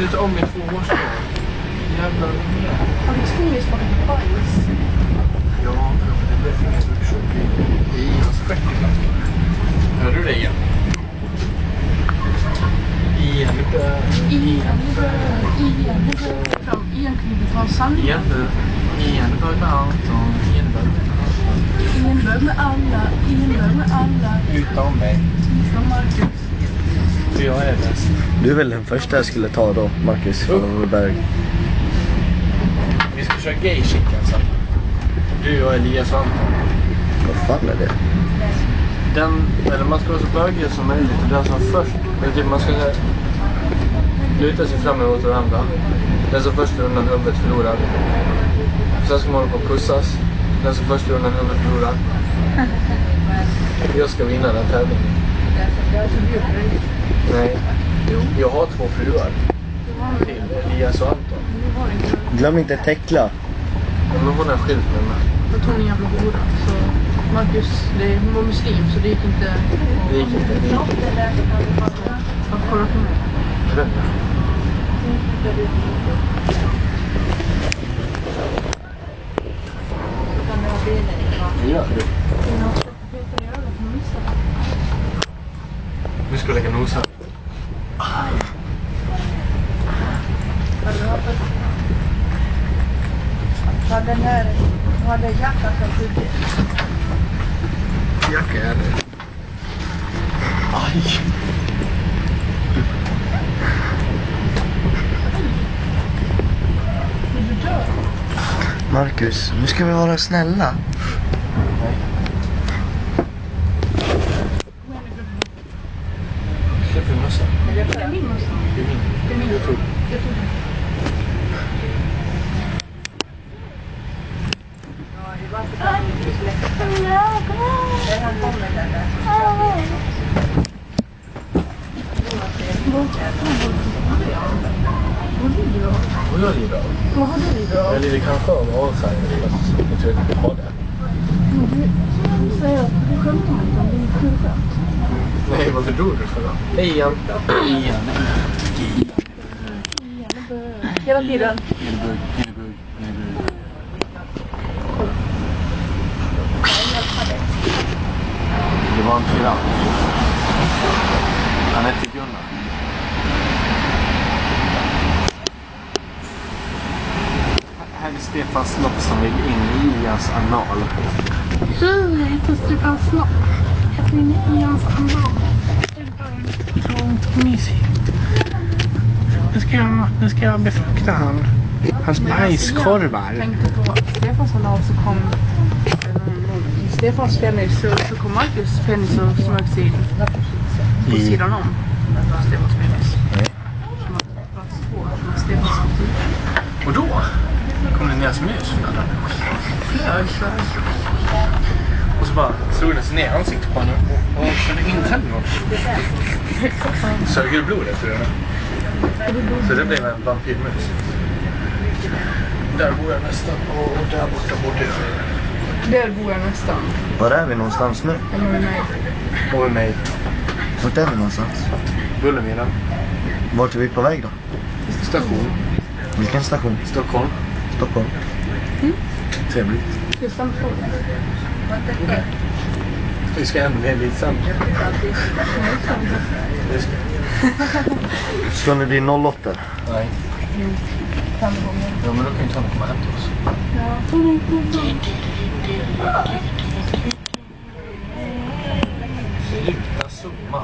sluta om i 2 år sedan. Jävlar. Har du skrivit på ditt bajs? Ja, det blev inget så tjock i hans stjärt ibland. Hör du det igen? Enebö. Egentligen från sanningen. Enebö med allt och enebö Enebö med alla. utan mig. Utan Marcus. För jag är bäst. Du är väl den första jag skulle ta då, Marcus från Berg. Vi ska köra gay chicken sen. Du och Elias och Anton. Vad fan är det? Eller man ska vara så bögig som möjligt. Och den som först, typ man ska luta sig fram emot varandra. Den som först undan huvudet förlorar. Sen ska man hålla på och pussas. Den som först undan huvudet förlorar. Jag ska vinna den tävlingen. Nej. Jag har 2 fruar. Till Elias och Anton. Glöm inte Tekla. Men hon har skilt med mig. Jag tog en jävla hora. Så Marcus, hon var muslim så det gick inte. Det gick inte. Att kolla på mig. Jag vet inte. Det gör du. Nu ska jag lägga nosa. Vad den här, vad det jacka som skjuter. Jacka är det. Aj. Marcus, nu ska vi vara snälla. Släpp en mössa. Det är min mössa. Det är min. Det är min. Jag tror. Och jag lider av. Vad har du idag? Jag lider kanske av Alzheimer. Jag tror att jag har det. Du säger att du skämtar inte om din sjukskönt. Nej, varför tror du för då? Hej igen. Igen. Hela tiden. Det var en tyrann. Han hette Gunnar. Här är Stefan Snopp som vill in i Ians anal. Jag heter Stefan Snopp. Jag heter i hans anal. Så mysigt. Nu ska jag befrukta hans bajskorvar. Jag tänkte på Stefans anal så kom i Stefans penis så kom Marcus penis och smög sig in på sidan om Stefans penis. Som att det var svårt med Stefans penis. Och då kom det ner som mus. Och så bara slog den sig ner i ansiktet på honom och körde in tänderna. Sög ur blodet, tror jag. Så det blev en vampyrmus. Där bor jag nästan och där borta bor jag. Där bor jag nästan. Var är vi någonstans nu? Jag med mig. Och med mig. Vart är vi någonstans? Bullermina. Vart är vi på väg då? Station. Vilken station? Stockholm. Stockholm. Trevligt. Det är stamfrågan. Vi ska ändå ner dit sen. Ska ni bli 08? Nej. Ja, men då kan ju Tony komma hem till oss. Sluta zooma.